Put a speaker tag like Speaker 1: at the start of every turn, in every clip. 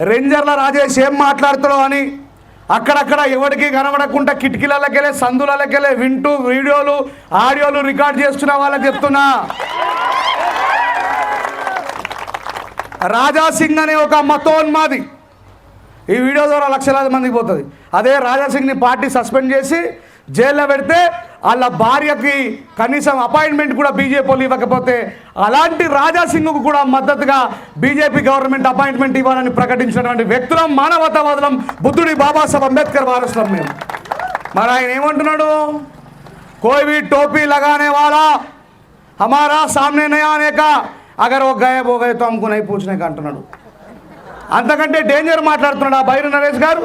Speaker 1: రేంజర్ల రాజేష్ ఏం మాట్లాడుతాడో అని అక్కడక్కడ ఎవరికి కనబడకుండా కిటికీలకెళ్ళే సందులకెళ్ళే వింటూ వీడియోలు ఆడియోలు రికార్డ్ చేస్తున్న వాళ్ళకి చెప్తున్నా, రాజా సింగ్ అనే ఒక మతోన్మాది ఈ వీడియో ద్వారా లక్షలాది మందికి పోతుంది. అదే రాజా సింగ్ని పార్టీ సస్పెండ్ చేసి జైల్లో పెడితే వాళ్ళ భార్యకి కనీసం అపాయింట్మెంట్ కూడా బీజేపీ వాళ్ళు ఇవ్వకపోతే అలాంటి రాజా సింగ్కు కూడా మద్దతుగా బీజేపీ గవర్నమెంట్ అపాయింట్మెంట్ ఇవ్వాలని ప్రకటించినటువంటి వ్యక్తులం, మానవతావాదులం, బుద్ధుడి బాబాసాహెబ్ అంబేద్కర్ వారసులం మేము. మరి ఆయన ఏమంటున్నాడు? कोई भी टोपी लगाने वाला हमारा सामने नहीं आने का, अगर वो गायब हो गए तो हमको नहीं पूछने का అంటున్నాడు. అంతకంటే డేంజర్ మాట్లాడుతున్నాడు ఆ బైరు నరేష్ గారు,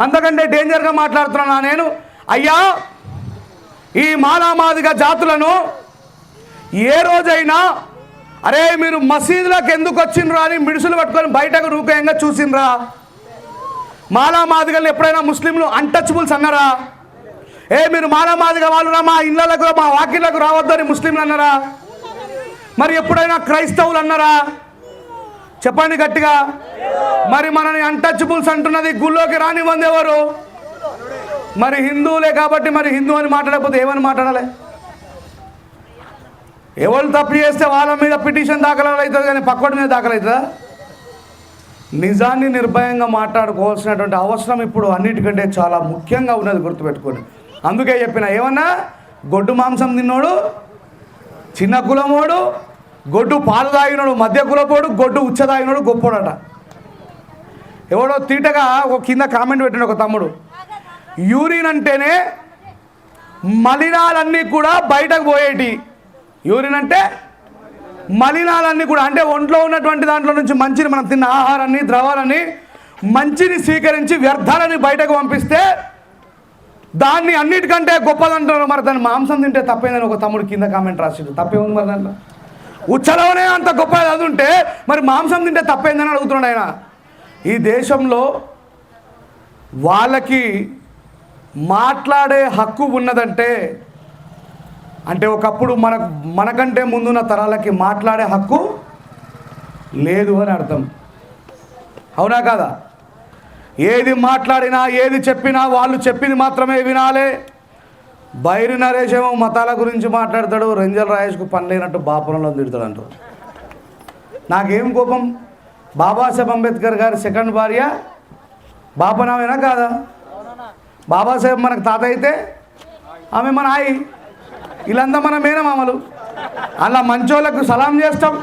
Speaker 1: అంతకంటే డేంజర్గా మాట్లాడుతున్నా నేను. అయ్యా, ఈ మాలామాదిగ జాతులను ఏ రోజైనా అరే మీరు మసీదులకు ఎందుకు వచ్చిండ్రా అని మిడుసులు పట్టుకొని బయటకు రూపంగా చూసిండ్రా? మాలామాదిగలు ఎప్పుడైనా ముస్లింలు అన్టచబుల్స్ అన్నారా? మీరు మాలామాదిగ వాళ్ళురా మా ఇళ్ళకు మా వాకిళ్ళకు రావద్దని ముస్లింలు అన్నారా? మరి ఎప్పుడైనా క్రైస్తవులు అన్నారా? చెప్పండి గట్టిగా. మరి మనని అన్టచబుల్స్ అంటున్నది గుళ్ళోకి రానివ్వంది ఎవరు? మరి హిందువులే కాబట్టి మరి హిందూ అని మాట్లాడకపోతే ఏమని మాట్లాడాలి? ఎవరు తప్పు చేస్తే వాళ్ళ మీద పిటిషన్ దాఖలు అవుతుంది కానీ పక్కడి మీద దాఖలు అవుతుందా? నిజాన్ని నిర్భయంగా మాట్లాడుకోవాల్సినటువంటి అవసరం ఇప్పుడు అన్నిటికంటే చాలా ముఖ్యంగా ఉన్నది, గుర్తుపెట్టుకోండి. అందుకే చెప్పిన, ఏమన్నా గొడ్డు మాంసం తిన్నోడు చిన్న కులమోడు, గొడ్డు పాలు తాగినోడు మధ్య కులపోడు, గొడ్డు ఉచ్చ తాగినోడు గొప్పోడట. ఎవడో తీటగా ఒక కింద కామెంట్ పెట్టిన ఒక తమ్ముడు, యూరిన్ అంటేనే మలినాలన్నీ కూడా బయటకు పోయేటి. యూరిన్ అంటే మలినాలన్నీ కూడా, అంటే ఒంట్లో ఉన్నటువంటి దాంట్లో నుంచి మంచిని మనం తిన్న ఆహారాన్ని ద్రవాలని మంచిని స్వీకరించి వ్యర్థాలని బయటకు పంపిస్తే దాన్ని అన్నిటికంటే గొప్పదంటున్నారు. మరి దాన్ని మాంసం తింటే తప్పేందని ఒక తమ్ముడు కింద కామెంట్ రాసిండు. తప్పేముంది మరి దాంట్లో? ఉచ్చలోనే అంత గొప్పది అది ఉంటే మరి మాంసం తింటే తప్పేందని అడుగుతున్నాడు ఆయన. ఈ దేశంలో వాళ్ళకి మాట్లాడే హక్కు ఉన్నదంటే అంటే ఒకప్పుడు మనకంటే ముందున్న తరాలకి మాట్లాడే హక్కు లేదు అని అర్థం. అవునా కాదా? ఏది మాట్లాడినా ఏది చెప్పినా వాళ్ళు చెప్పింది మాత్రమే వినాలి. బైరి నరేష్ ఏమో మతాల గురించి మాట్లాడతాడు, రేంజర్ రాజేష్కు పని లేనట్టు బాపురంలో తిడతాడు అంటారు. నాకేం కోపం? బాబాసాహెబ్ అంబేద్కర్ గారి సెకండ్ భార్య బాపనామేనా కాదా? బాబాసాహెబ్ మనకు తాత అయితే ఆమె మన ఆయి, వీళ్ళంతా మన మేనమామలు. అలా మంచోళ్ళకు సలాం చేస్తాం.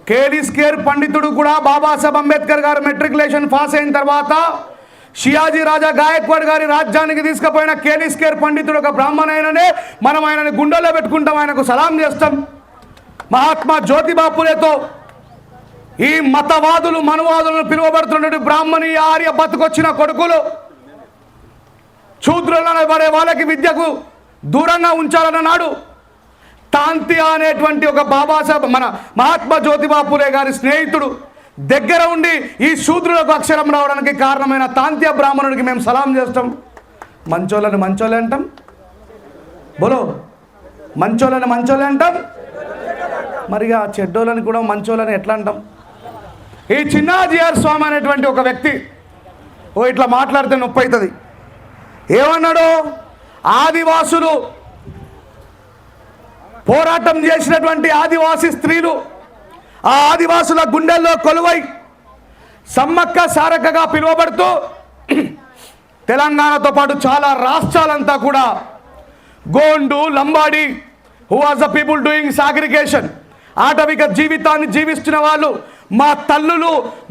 Speaker 1: కేలీ స్కేర్ పండితుడు కూడా బాబాసాహెబ్ అంబేద్కర్ గారు మెట్రికులేషన్ పాస్ అయిన తర్వాత షియాజీ రాజా గాయక్వాడ్ గారి రాజ్యానికి తీసుకుపోయిన కేలీ స్కేర్ పండితుడు ఒక బ్రాహ్మణైననే మనం ఆయనని గుండెల్లో పెట్టుకుంటాం, ఆయనకు సలాం చేస్తాం. మహాత్మా జ్యోతిబా ఫులేతో ఈ మతవాదులు మనువాదులను పిలువబడుతున్నటువంటి బ్రాహ్మణి ఆర్య బతుకొచ్చిన కొడుకులు శూద్రులను పడే వాళ్ళకి విద్యకు దూరంగా ఉంచాలన్న నాడు తాంతియా అనేటువంటి ఒక బాబాసాహెబ్ మన మహాత్మా జ్యోతిబా ఫులే గారి స్నేహితుడు దగ్గర ఉండి ఈ శూద్రులకు అక్షరం రావడానికి కారణమైన తాంతియా బ్రాహ్మణుడికి మేము సలాం చేస్తాం. మంచోళ్ళని మంచోళ్ళే అంటాం, బోలో మంచోళ్ళని మంచోళ్ళే అంటాం. మరిగా చెడ్డోళ్ళని కూడా మంచోళ్ళని ఎట్లా అంటాం? ఈ చిన్నాజీఆర్ స్వామి అనేటువంటి ఒక వ్యక్తి ఇట్లా మాట్లాడితే నొప్పి అవుతుంది. ఏమన్నాడు? ఆదివాసులు పోరాటం చేసినటువంటి ఆదివాసీ స్త్రీలు ఆ ఆదివాసుల గుండెల్లో కొలువై సమ్మక్క సారక్కగా పిలువబడుతూ తెలంగాణతో పాటు చాలా రాష్ట్రాలంతా కూడా Gond Lambadi who was the people doing segregation, ఆటవిక జీవితాన్ని జీవిస్తున్న వాళ్ళు మా తల్లులు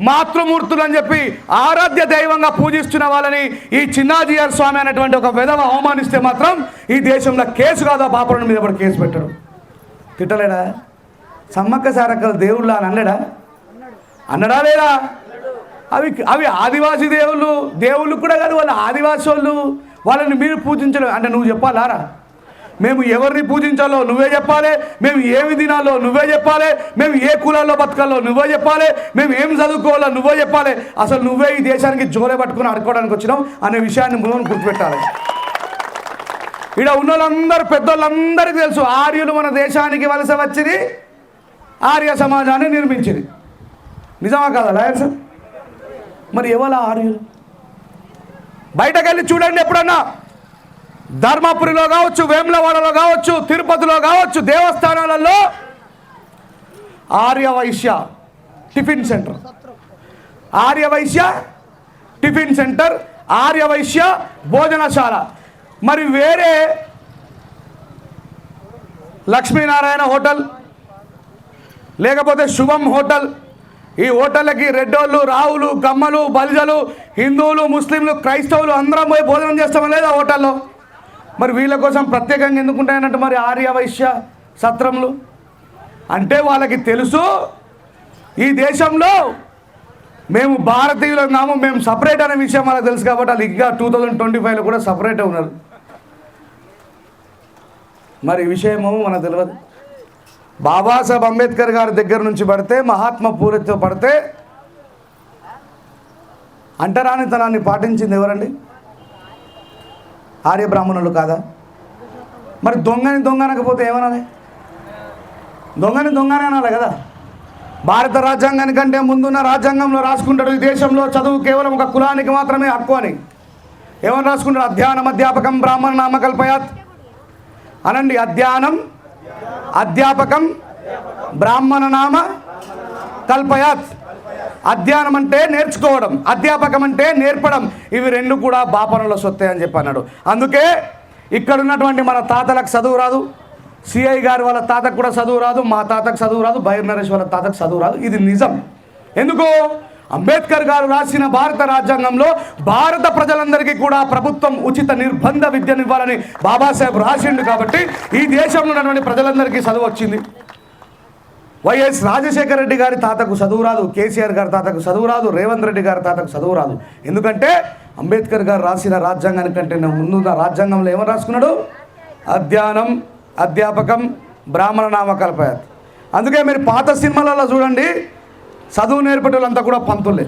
Speaker 1: మాతృమూర్తులు అని చెప్పి ఆరాధ్య దైవంగా పూజిస్తున్న వాళ్ళని ఈ చిన్నాజీఆర్ స్వామి అనేటువంటి ఒక విధవ అవమానిస్తే మాత్రం ఈ దేశంలో కేసు కాదా? బాపురం మీద కూడా కేసు పెట్టడు. తిట్టలేడా? సమ్మక్క సారక్కలు దేవుళ్ళ అని అన్నడా లేదా? అవి ఆదివాసీ దేవుళ్ళు కూడా కాదు, వాళ్ళు ఆదివాసీ వాళ్ళు. వాళ్ళని మీరు పూజించలేదు అంటే నువ్వు చెప్పాలారా? మేము ఎవరిని పూజించాలో నువ్వే చెప్పాలి, మేము ఏమి తినాలో నువ్వే చెప్పాలి, మేము ఏ కులాల్లో బతకాలో నువ్వే చెప్పాలి, మేము ఏం చదువుకోవాలో నువ్వే చెప్పాలి. అసలు నువ్వే ఈ దేశానికి జోలే పట్టుకుని ఆడుకోవడానికి వచ్చినావు అనే విషయాన్ని మనం గుర్తుపెట్టాలి. ఇక్కడ ఉన్న వాళ్ళందరూ పెద్దోళ్ళందరికీ తెలుసు, ఆర్యులు మన దేశానికి వలస వచ్చింది, ఆర్య సమాజాన్ని నిర్మించింది. నిజమా కదా లాయర్ సార్? మరి ఎవరు ఆర్యులు? బయటకు వెళ్ళి చూడండి ఎప్పుడన్నా, ధర్మపురిలో కావచ్చు, వేములవాడలో కావచ్చు, తిరుపతిలో కావచ్చు, దేవస్థానాలలో Aryavysya tiffin centre, Aryavysya tiffin centre, Aryavysya భోజనశాల. మరి వేరే లక్ష్మీనారాయణ హోటల్, లేకపోతే శుభం హోటల్, ఈ హోటళ్ళకి రెడ్డోళ్ళు, రావులు, కమ్మలు, బలిజలు, హిందువులు, ముస్లింలు, క్రైస్తవులు అందరం పోయి భోజనం చేస్తామని లేదా హోటల్లో? మరి వీళ్ళ కోసం ప్రత్యేకంగా ఎందుకుంటాయన్నట్టు మరి ఆర్యవైశ్య సత్రములు? అంటే వాళ్ళకి తెలుసు ఈ దేశంలో మేము భారతీయులు ఉన్నాము, మేము సపరేట్ అనే విషయం వాళ్ళకి తెలుసు. కాబట్టి వాళ్ళు ఇంకా 2025లో కూడా సపరేటే ఉన్నారు. మరి ఈ విషయమో మనకు తెలియదు. బాబాసాహెబ్ అంబేద్కర్ గారి దగ్గర నుంచి పడితే, మహాత్మా పూలేతో పడితే అంటరానితనాన్ని పాటించింది ఎవరండి? ఆర్య బ్రాహ్మణులు కాదా? మరి దొంగని దొంగ అనకపోతే ఏమనాలి? దొంగని దొంగని అనాలి కదా. భారత రాజ్యాంగానికంటే ముందున్న రాజ్యాంగంలో రాసుకుంటాడు ఈ దేశంలో చదువు కేవలం ఒక కులానికి మాత్రమే హక్కు అని. ఏమని రాసుకుంటాడు? అధ్యానం అధ్యాపకం బ్రాహ్మణ నామకల్పయాత్ అనండి. అధ్యానం అధ్యాపకం బ్రాహ్మణ నామ కల్పయాత్. అధ్యానం అంటే నేర్చుకోవడం, అధ్యాపకం అంటే నేర్పడం. ఇవి రెండు కూడా బాపనుల సొత్తే అని చెప్పి అన్నాడు. అందుకే ఇక్కడ ఉన్నటువంటి మన తాతలకు చదువు రాదు, సిఐ గారు వాళ్ళ తాతకు కూడా చదువు రాదు, మా తాతకు చదువు రాదు, బైర్ నరేష్ వాళ్ళ తాతకు చదువు రాదు. ఇది నిజం. ఎందుకు? అంబేద్కర్ గారు రాసిన భారత రాజ్యాంగంలో భారత ప్రజలందరికీ కూడా ప్రభుత్వం ఉచిత నిర్బంధ విద్యను ఇవ్వాలని బాబాసాహెబ్ రాసిండు. కాబట్టి ఈ దేశంలో ఉన్నటువంటి ప్రజలందరికీ చదువు వచ్చింది. వైఎస్ రాజశేఖర రెడ్డి గారి తాతకు చదువు రాదు, కేసీఆర్ గారి తాతకు చదువు రాదు, రేవంత్ రెడ్డి గారి తాతకు చదువు రాదు. ఎందుకంటే అంబేద్కర్ గారు రాసిన రాజ్యాంగానికంటే ముందున్న రాజ్యాంగంలో ఏమని రాసుకున్నాడు? అధ్యానం అధ్యాపకం బ్రాహ్మణ నామకల్పయాత్. అందుకే మీరు పాత సినిమాలలో చూడండి, చదువు నేర్పేటోళ్ళంతా కూడా పంతులే.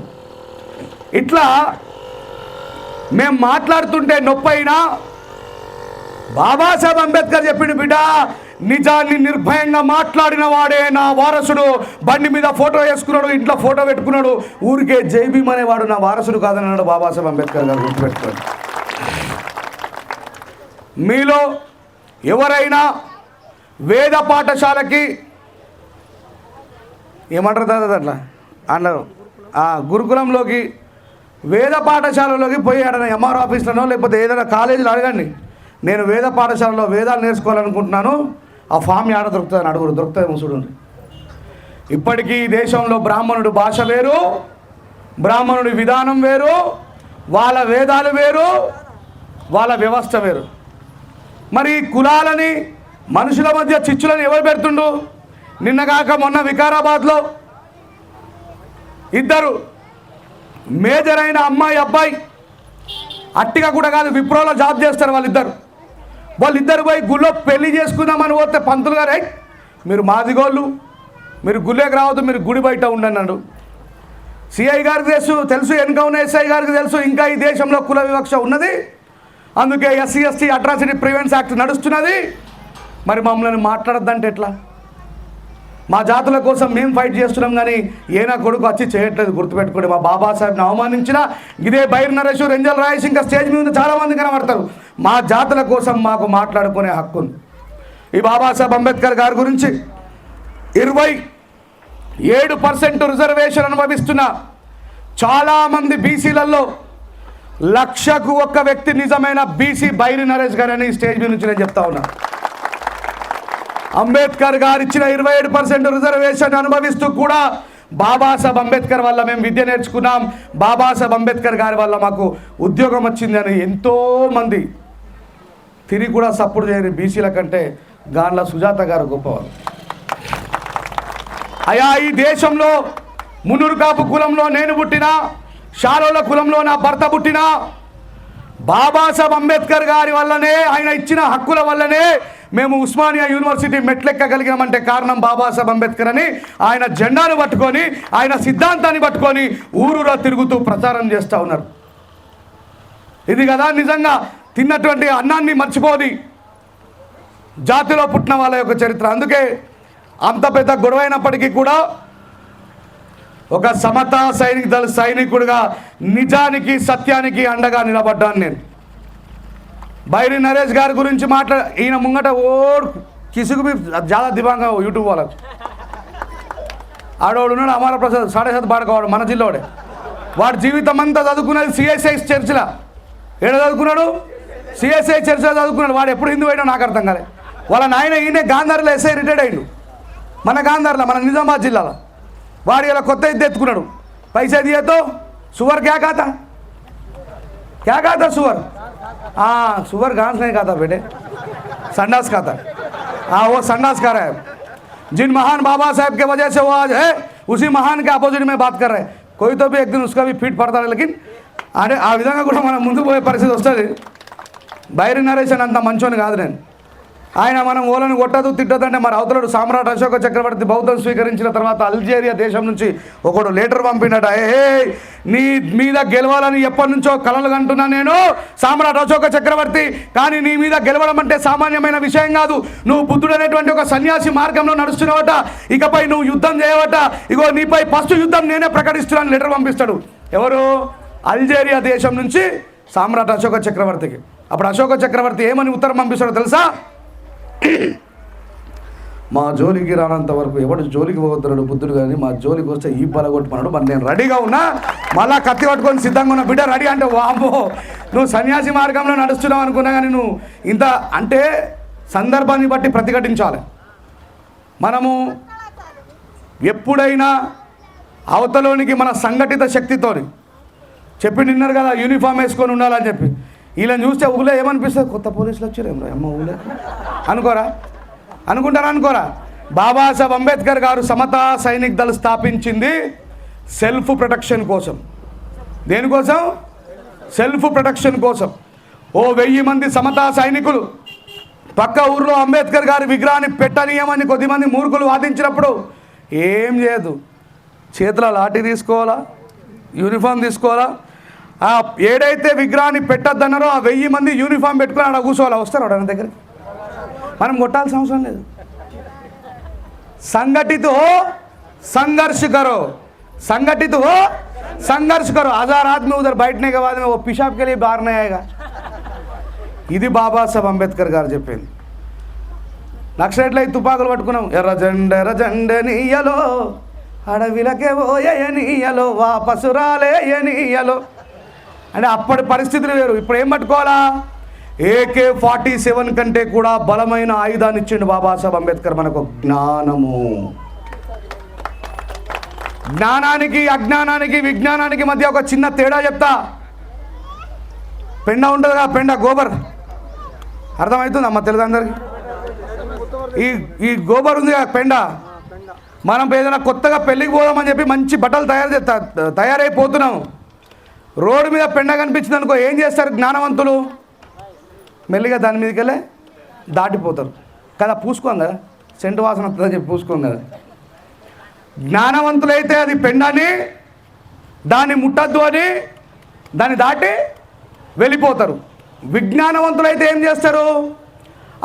Speaker 1: ఇట్లా మేము మాట్లాడుతుంటే నొప్పైనా బాబాసాహెబ్ అంబేద్కర్ చెప్పిండు, బిడ్డ నిజాన్ని నిర్భయంగా మాట్లాడిన వాడే నా వారసుడు. బండి మీద ఫోటో వేసుకున్నాడు, ఇంట్లో ఫోటో పెట్టుకున్నాడు, ఊరికే జైభీమ్ అనేవాడు నా వారసుడు కాదని అన్నాడు బాబాసాహెబ్ అంబేద్కర్ గారు. గుర్తుపెట్టుకోండి. మీలో ఎవరైనా వేద పాఠశాలకి ఏమంటారు దాదా అట్లా అన్నారు, గురుకులంలోకి వేద పాఠశాలలోకి పోయి ఆడ ఎంఆర్ ఆఫీస్లోనో లేకపోతే ఏదైనా కాలేజీలో అడగండి, నేను వేద పాఠశాలలో వేదాలు నేర్చుకోవాలనుకుంటున్నాను, ఆ ఫామ్ ఆడ దొరుకుతుందని అడుగురు. దొరుకుతుంది చూడండి. ఇప్పటికీ ఈ దేశంలో బ్రాహ్మణుడు భాష వేరు, బ్రాహ్మణుడి విధానం వేరు, వాళ్ళ వేదాలు వేరు, వాళ్ళ వ్యవస్థ వేరు. మరి కులాలని మనుషుల మధ్య చిచ్చులను ఎవరు పెడుతుండు? నిన్నగాక మొన్న వికారాబాద్లో ఇద్దరు మేజర్ అయిన అమ్మాయి అబ్బాయి, అట్టిగా కూడా కాదు, విప్రోలో జాబ్ చేస్తారు వాళ్ళిద్దరు పోయి గుళ్ళో పెళ్లి చేసుకుందామని పోతే పంతులు గారు, మీరు మాదిగోళ్ళు, మీరు గుళ్ళేకి రావద్దు, మీరు గుడి బయట ఉండన్నాడు. సిఐ గారికి తెలుసు, వెనుక ఉన్న ఎస్ఐ గారికి తెలుసు ఇంకా ఈ దేశంలో కుల వివక్ష ఉన్నది. అందుకే SC ST atrocity prevents act నడుస్తున్నది. మరి మమ్మల్ని మాట్లాడద్దంటే ఎట్లా? మా జాతుల కోసం మేము ఫైట్ చేస్తున్నాం, కానీ ఏనా కొడుకు వచ్చి చేయట్లేదు. గుర్తుపెట్టుకోండి. మా బాబాసాహెబ్ని అవమానించిన ఇదే బైర్ నరేష్, రెంజల్ రాయేష్, ఇంకా స్టేజ్ మీద చాలామంది కనబడతారు. మా జాతుల కోసం మాకు మాట్లాడుకునే హక్కు ఉంది. ఈ బాబాసాహెబ్ అంబేద్కర్ గారి గురించి 27% రిజర్వేషన్ అనుభవిస్తున్న చాలామంది బీసీలలో 1,00,000కు ఒక్క వ్యక్తి నిజమైన బీసీ బైరి నరేష్ గారు అని స్టేజ్ మీద నుంచి నేను చెప్తా ఉన్నా. అంబేద్కర్ గారు ఇచ్చిన 27% రిజర్వేషన్ అనుభవిస్తూ కూడా బాబాసాహెబ్ అంబేద్కర్ వల్ల మేము విద్య నేర్చుకున్నాం, బాబాసాహెబ్ అంబేద్కర్ గారి వల్ల మాకు ఉద్యోగం వచ్చింది అని ఎంతోమంది తిరిగి కూడా సపోర్ట్ చేయని బీసీల కంటే గాండ్ల సుజాత గారు గొప్పవారు. అయా ఈ దేశంలో మునురు కాపు కులంలో నేను పుట్టినా, షాలోల కులంలో నా భర్త పుట్టినా, బాబాసాహెబ్ అంబేద్కర్ గారి వల్లనే, ఆయన ఇచ్చిన హక్కుల వల్లనే మేము ఉస్మానియా యూనివర్సిటీ మెట్లెక్కగలిగామంటే కారణం బాబాసాహెబ్ అంబేద్కర్ అని ఆయన జెండాను పట్టుకొని, ఆయన సిద్ధాంతాన్ని పట్టుకొని ఊరూరా తిరుగుతూ ప్రచారం చేస్తూ ఉన్నారు. ఇది కదా నిజంగా తిన్నటువంటి అన్నాన్ని మర్చిపోని జాతిలో పుట్టిన వాళ్ళ యొక్క చరిత్ర. అందుకే అంత పెద్ద గొడవ అయినప్పటికీ కూడా ఒక సమతా సైనిక దళ సైనికుడిగా నిజానికి సత్యానికి అండగా నిలబడ్డాను నేను. బైరి నరేష్ గారి గురించి ఈయన ముంగట కిసుగు చాలా దివాంగా యూట్యూబ్ వాళ్ళకు ఆడవాడు ఉన్నాడు, అమర ప్రసాద్ 7.5 బాడకవాడు, మన జిల్లావాడే. వాడు జీవితం అంతా చదువుకున్నది సిఎస్ఐ చర్చిలో. ఏడ చదువుకున్నాడు? సిఎస్ఐ చర్చిలో చదువుకున్నాడు. వాడు ఎప్పుడు హిందూ అయినా నాకు అర్థం కాలే. వాళ్ళ నాయన ఈయనే గాంధార్లో ఎస్ఐ రిటైర్డ్ అయ్యిండు, మన గాంధార్లో, మన నిజామాబాద్ జిల్లాలో. వాడు ఇలా కొత్త ఇద్దరు ఎత్తుకున్నాడు. పైసా దియేతో सुअर क्या खाता सुअर? हाँ सुअर घास नहीं खाता बेटे, संडास खाता। हाँ वो संडास खा रहा है। जिन महान बाबा साहब के वजह से वो आज है, उसी महान के अपोजिट में बात कर रहे हैं। कोई तो भी एक दिन उसका भी फीट पड़ता है, लेकिन अरे आ विधंगा కూడా మనం ముందుకు పోయే పరిస్థితి వస్తుంది. బైరి నరేష్ అంత మంచోని కాదు నేను. ఆయన మనం ఓలను కొట్టదు తిట్టదంటే మరి అవతలడు సామ్రాట్ అశోక చక్రవర్తి బౌద్ధం స్వీకరించిన తర్వాత అల్జీరియా దేశం నుంచి ఒకడు లెటర్ పంపినట, నీ మీద గెలవాలని ఎప్పటి నుంచో కలలు కంటున్నా నేను సామ్రాట్ అశోక చక్రవర్తి, కానీ నీ మీద గెలవడం అంటే సామాన్యమైన విషయం కాదు. నువ్వు బుద్ధుడు అనేటువంటి ఒక సన్యాసి మార్గంలో నడుస్తున్నావట, ఇకపై నువ్వు యుద్ధం చేయవట, ఇగో నీపై ఫస్ట్ యుద్ధం నేనే ప్రకటిస్తున్నాను లెటర్ పంపిస్తాడు. ఎవరు? అల్జీరియా దేశం నుంచి సామ్రాట్ అశోక చక్రవర్తికి. అప్పుడు అశోక చక్రవర్తి ఏమని ఉత్తరం పంపిస్తాడో తెలుసా? మా జోలికి రానంత వరకు ఎవడు జోలికి పోతున్నాడు బుద్ధుడు, కానీ మా జోలికి వస్తే ఈ బలగొట్టుకున్నాడు. మరి నేను రెడీగా ఉన్నా, మళ్ళా కత్తి పట్టుకొని సిద్ధంగా ఉన్నా. బిడ్డ రెడీ అంటే వామ్మో నువ్వు సన్యాసి మార్గంలో నడుస్తున్నావు అనుకున్నా, కానీ నువ్వు ఇంత అంటే సందర్భాన్ని బట్టి ప్రతిఘటించాలి. మనము ఎప్పుడైనా అవతలోనికి మన సంఘటిత శక్తితోని చెప్పి నిన్నారు కదా యూనిఫామ్ వేసుకొని ఉండాలని చెప్పి, వీళ్ళని చూస్తే ఊళ్ళో ఏమనిపిస్తుంది? కొత్త పోలీసులు వచ్చారేమో అమ్మ ఊళ్ళో అనుకుంటారా? బాబాసాహెబ్ అంబేద్కర్ గారు సమతా సైనిక్ దళ స్థాపించింది సెల్ఫ్ ప్రొటెక్షన్ కోసం. దేనికోసం? సెల్ఫ్ ప్రొటెక్షన్ కోసం. 1000 మంది సమతా సైనికులు పక్క ఊర్లో అంబేద్కర్ గారి విగ్రహాన్ని పెట్టనీయమని కొద్దిమంది మూర్ఖులు వాదించినప్పుడు ఏం చేయదు, చేతిలో లాఠీ తీసుకోవాలా, యూనిఫామ్ తీసుకోవాలా, ఏడైతే విగ్రహాన్ని పెట్టద్దన్నారో ఆ 1000 మంది యూనిఫామ్ పెట్టుకుని అక్కడ కూర్చోవాలా. వస్తారు వాడు దగ్గర, మనం కొట్టాల్సిన అవసరం లేదు. संगठित हो संघर्ष करो, संगठित हो संघर्ष करो। 1000 आदमी उधर बैठने के बाद में वो पेशाब के लिए बाहर नहीं आएगा। ఇది బాబాసాహెబ్ అంబేద్కర్ గారు చెప్పింది. నక్సలైట్లై తుపాకులు పట్టుకున్నాం, ఎర్రజెండనీయలో అడవిలకే ఓయనీయలో వాపసు రాలేయనీయలో అంటే అప్పటి పరిస్థితులు వేరు. ఇప్పుడు ఏం పట్టుకోవాలా? AK-47 కంటే కూడా బలమైన ఆయుధాన్ని ఇచ్చిండు బాబాసాహెబ్ అంబేద్కర్ మనకు, జ్ఞానము. జ్ఞానానికి అజ్ఞానానికి విజ్ఞానానికి మధ్య ఒక చిన్న తేడా చెప్తా. పెండ ఉంటుందిగా, పెండ గోబర్ అర్థమవుతుంది అమ్మ తెలుగు అందరికి? ఈ గోబర్ ఉంది కదా పెండ, మనం ఏదైనా కొత్తగా పెళ్ళికి పోదామని చెప్పి మంచి బట్టలు తయారైపోతున్నాం, రోడ్డు మీద పెండ కనిపించింది అనుకో, ఏం చేస్తారు జ్ఞానవంతులు? మెల్లిగా దాని మీదకి వెళ్ళి దాటిపోతారు కదా, పూసుకోం కదా, సెంటు వాసన వస్తుందని చెప్పి పూసుకోం కదా. జ్ఞానవంతులైతే అది పెండని దాన్ని ముట్టద్దు అని దాన్ని దాటి వెళ్ళిపోతారు. విజ్ఞానవంతులైతే ఏం చేస్తారు?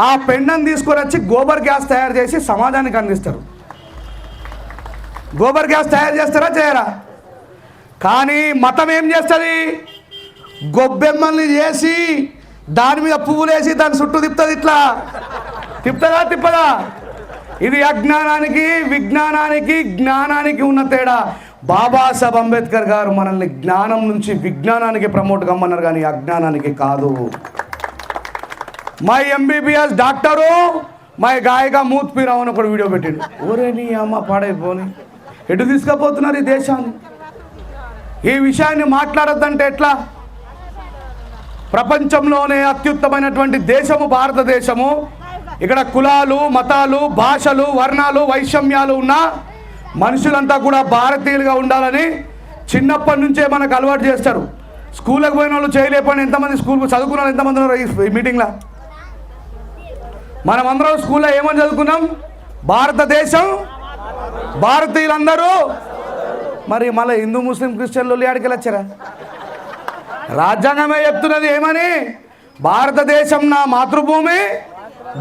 Speaker 1: ఆ పెండని తీసుకొని వచ్చి గోబర్ గ్యాస్ తయారు చేసి సమాజానికి అందిస్తారు. గోబర్ గ్యాస్ తయారు చేస్తారా చేయరా? కానీ మతం ఏం చేస్తుంది? గొబ్బెమ్మల్ని చేసి దాని మీద పువ్వులు వేసి దాని చుట్టూ తిప్పుతుంది. ఇట్లా తిప్పదా? ఇది అజ్ఞానానికి విజ్ఞానానికి జ్ఞానానికి ఉన్న తేడా. బాబాసాహెబ్ అంబేద్కర్ గారు మనల్ని జ్ఞానం నుంచి విజ్ఞానానికి ప్రమోట్ కమ్మన్నారు, కానీ అజ్ఞానానికి కాదు. మై MBBS డాక్టరు మై గాయగా మూత్ పీరావు అని ఒకటి వీడియో పెట్టిండు. ఓరే నీ అమ్మ పాడైపోని, ఎటు తీసుకుపోతున్నారు ఈ దేశాన్ని? ఈ విషయాన్ని మాట్లాడొద్దంటే ఎట్లా? ప్రపంచంలోనే అత్యుత్తమైనటువంటి దేశము భారతదేశము. ఇక్కడ కులాలు మతాలు భాషలు వర్ణాలు వైషమ్యాలు ఉన్న మనుషులంతా కూడా భారతీయులుగా ఉండాలని చిన్నప్పటి నుంచే మనకు అలవాటు చేస్తారు. స్కూల్కి పోయిన వాళ్ళు చేయలేకపోయిన ఎంతమంది, స్కూల్ చదువుకున్న వాళ్ళు ఎంతమంది ఉన్నారు ఈ మీటింగ్లో? మనం అందరం స్కూల్లో ఏమని చదువుకున్నాం? భారతదేశం భారతీయులందరూ. మరి మళ్ళీ హిందూ ముస్లిం క్రిస్టియన్లు ఆడికి వచ్చారా? రాజ్యాంగమే చెప్తున్నది ఏమని? భారతదేశం నా మాతృభూమి,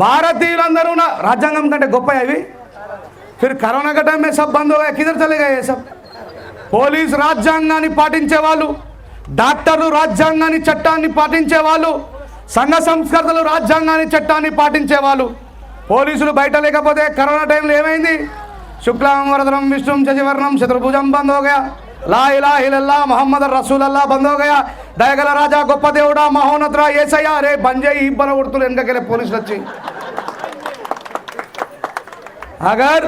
Speaker 1: భారతీయులందరూ నా. రాజ్యాంగం కంటే గొప్ప అవి. फिर कोरोना का टाइम में सब बंद हो गया, किधर चले गए ये सब? పోలీస్ రాజ్యాంగాన్ని పాటించేవాళ్ళు, డాక్టర్లు రాజ్యాంగాన్ని చట్టాన్ని పాటించేవాళ్ళు, సంఘ సంస్కర్తలు రాజ్యాంగాన్ని చట్టాన్ని పాటించేవాళ్ళు. పోలీసులు బయట లేకపోతే కరోనా టైంలో ఏమైంది? శుక్లాం వరదనం విష్ణుం శశివర్ణం చతుర్భుజం బంద్ హో గయా, లా ఇలాహ ఇల్లల్లాహ్ ముహమ్మద్ రసూలల్లాహ్ బంద్ హో గయా, దయగల రాజా గొప్ప దేవుడా మహోన్నతుడా యేసయ్యా రే బంజయ్ ఇబ్బల ఉడుతులు వెనకకెళ్ళే పోలీసులు వచ్చి. అగర్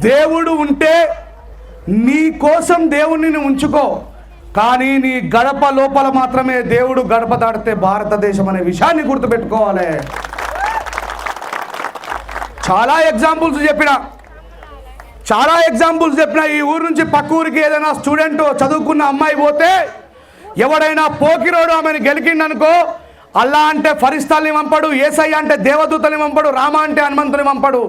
Speaker 1: దేవుడు ఉంటే నీ కోసం దేవుణ్ణి ఉంచుకో, కానీ నీ గడప లోపల మాత్రమే దేవుడు గడప దాటితే భారతదేశం అనే విషయాన్ని గుర్తుపెట్టుకోవాలి. చాలా ఎగ్జాంపుల్స్ చెప్పిన ఈ ఊరు నుంచి పక్క ఊరికి ఏదైనా స్టూడెంట్ చదువుకున్న అమ్మాయి పోతే ఎవడైనా పోకిరోడు ఆమెను గెలికిండనుకో, అల్లా అంటే ఫరిస్తాల్ని పంపడు, ఏసయ్య అంటే దేవదూతల్ని పంపడు, రామ అంటే హనుమంతుని పంపడు,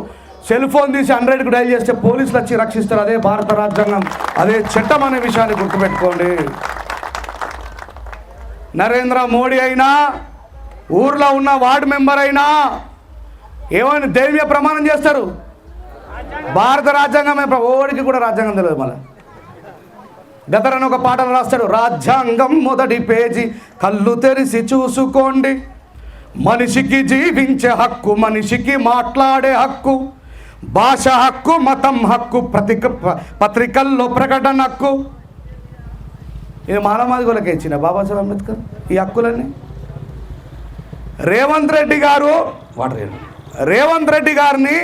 Speaker 1: సెల్ ఫోన్ తీసి 100కు డయల్ చేస్తే పోలీసులు వచ్చి రక్షిస్తారు. అదే భారత రాజ్యాంగం, అదే చట్టం అనే విషయాన్ని గుర్తుపెట్టుకోండి. నరేంద్ర మోడీ అయినా, ఊర్లో ఉన్న వార్డు మెంబర్ అయినా ఏమైనా దైవీయ ప్రమాణం చేస్తారు, భారత రాజ్యాంగమే. ఓడికి కూడా రాజ్యాంగం తెలియదు. మళ్ళీ గతరని ఒక పాటలు రాస్తాడు, రాజ్యాంగం మొదటి పేజీ కళ్ళు తెరిసి చూసుకోండి, మనిషికి జీవించే హక్కు, మనిషికి మాట్లాడే హక్కు, భాష హక్కు, మతం హక్కు, పత్రికల్లో ప్రకటన హక్కు. ఇది మానవాదికులకే ఇచ్చిన బాబాసాహెబ్ అంబేద్కర్ ఈ హక్కులన్నీ. రేవంత్ రెడ్డి గారిని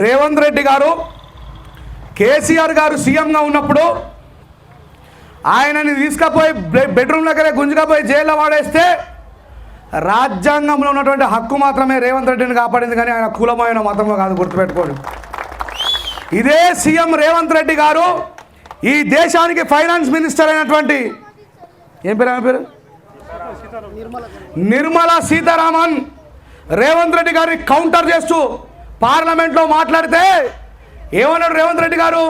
Speaker 1: రేవంత్ రెడ్డి గారు కేసీఆర్ గారు సీఎంగా ఉన్నప్పుడు ఆయనని తీసుకుపోయి బెడ్రూమ్లోకి గుంజుకపోయి జైల్లో వాడేస్తే రాజ్యాంగంలో ఉన్నటువంటి హక్కు మాత్రమే రేవంత్ రెడ్డిని కాపాడింది, కానీ ఆయన కులమైన మతంలో కాదు, గుర్తుపెట్టుకోండి. ఇదే సీఎం రేవంత్ రెడ్డి గారు ఈ దేశానికి ఫైనాన్స్ మినిస్టర్ అయినటువంటి ఏం పేరు, ఆమె పేరు నిర్మలా సీతారామన్ రేవంత్ రెడ్డి గారిని కౌంటర్ చేస్తూ పార్లమెంట్లో మాట్లాడితే ఏమన్నాడు రేవంత్ రెడ్డి గారు?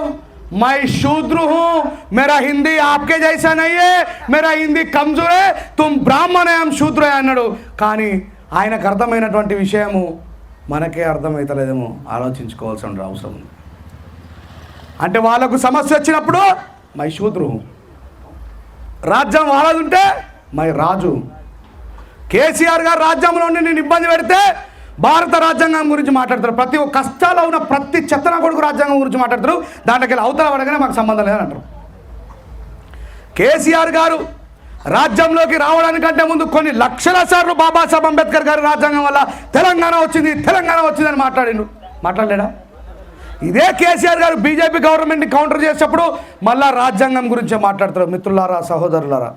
Speaker 1: मैं शूद्र हूं, मेरा हिंदी आपके जैसा नहीं है, मेरा हिंदी कमजोर है, तुम ब्राह्मण है, हम शूद्र है అన్నాడు. కానీ ఆయనకు అర్థమైనటువంటి విషయము మనకే అర్థమవుతలేదేమో, ఆలోచించుకోవాల్సిన అవసరం ఉంది. అంటే వాళ్ళకు సమస్య వచ్చినప్పుడు మై శూద్రు, రాజ్యం వాళ్ళది ఉంటే మై రాజు. కేసీఆర్ గారు రాజ్యంలో ఉండి నేను ఇబ్బంది పెడితే భారత రాజ్యాంగం గురించి మాట్లాడతారు. ప్రతి ఒక్క కష్టాల్లో ఉన్న ప్రతి చెత్తన కొడుకు రాజ్యాంగం గురించి మాట్లాడతారు. దాంట్లోకి అవతల పడగానే మాకు సంబంధం లేదని అంటారు. కేసీఆర్ గారు రాజ్యంలోకి రావడానికంటే ముందు కొన్ని లక్షల సార్లు బాబాసాహెబ్ అంబేద్కర్ గారి రాజ్యాంగం వల్ల తెలంగాణ వచ్చిందని మాట్లాడలేడా? ఇదే కేసీఆర్ గారు బీజేపీ గవర్నమెంట్ని కౌంటర్ చేసేటప్పుడు మళ్ళా రాజ్యాంగం గురించే మాట్లాడతారు. మిత్రులారా, సహోదరులారా,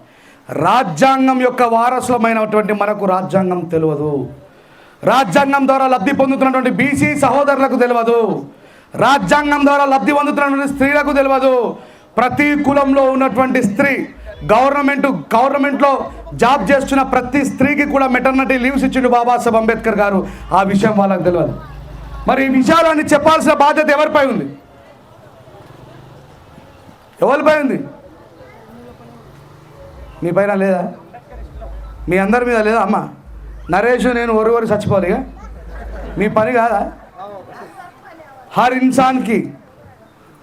Speaker 1: రాజ్యాంగం యొక్క వారసులమైనటువంటి మనకు రాజ్యాంగం తెలియదు. రాజ్యాంగం ద్వారా లబ్ధి పొందుతున్నటువంటి బీసీ సహోదరులకు తెలియదు. రాజ్యాంగం ద్వారా లబ్ధి పొందుతున్నటువంటి స్త్రీలకు తెలియదు. ప్రతి కులంలో ఉన్నటువంటి స్త్రీ గవర్నమెంట్లో జాబ్ చేస్తున్న ప్రతి స్త్రీకి కూడా మెటర్నిటీ లీవ్స్ ఇచ్చిండు బాబాసాహెబ్ అంబేద్కర్ గారు. ఆ విషయం వాళ్ళకి తెలియదు. మరి ఈ విషయాలన్నీ చెప్పాల్సిన బాధ్యత ఎవరిపై ఉంది? ఎవరిపై ఉంది? మీ పైన లేదా? మీ అందరి మీద లేదా? అమ్మ నరేష్ నేను ఒరు చచ్చిపోవాలి, మీ పని కాదా? హర్ ఇన్సాన్కి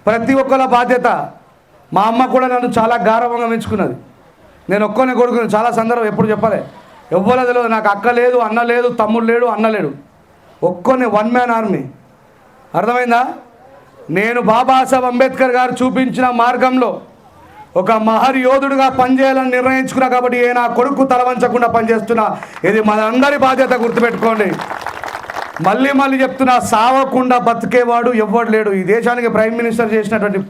Speaker 1: ప్రతి ఒక్కళ్ళ బాధ్యత. మా అమ్మ కూడా నన్ను చాలా గౌరవంగా మెచ్చుకున్నది. నేను ఒక్కనే కొడుకుని చాలా సందర్భం ఎప్పుడు చెప్పలే, ఎవ్వరో తెలియదు. నాకు అక్క లేదు, అన్న లేదు, తమ్ముడు లేడు, అన్న లేడు, ఒక్కనే వన్ మ్యాన్ ఆర్మీ. అర్థమైందా? నేను బాబాసాహెబ్ అంబేద్కర్ గారు చూపించిన మార్గంలో ఒక మహర్ యోధుడుగా పనిచేయాలని నిర్ణయించుకున్నా. కాబట్టి ఏ నా కొడుకు తలవంచకుండా పనిచేస్తున్నా. ఇది మన అందరి బాధ్యత, గుర్తుపెట్టుకోండి. మళ్ళీ చెప్తున్నా, సావకుండా బతికేవాడు ఎవ్వడు లేడు. ఈ దేశానికి ప్రైమ్ మినిస్టర్ చేసినటువంటి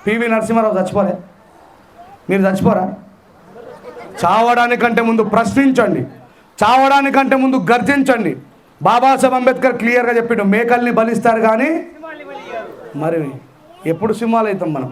Speaker 1: పివి నరసింహారావు చచ్చిపోలే. మీరు చచ్చిపోరా? చావడానికంటే ముందు ప్రశ్నించండి, చావడానికంటే ముందు గర్జించండి. బాబాసాహెబ్ అంబేద్కర్ క్లియర్గా చెప్పిండు, మేకల్ని బలిస్తారు కానీ మరి ఎప్పుడు సింహాలు అవుతాం మనం?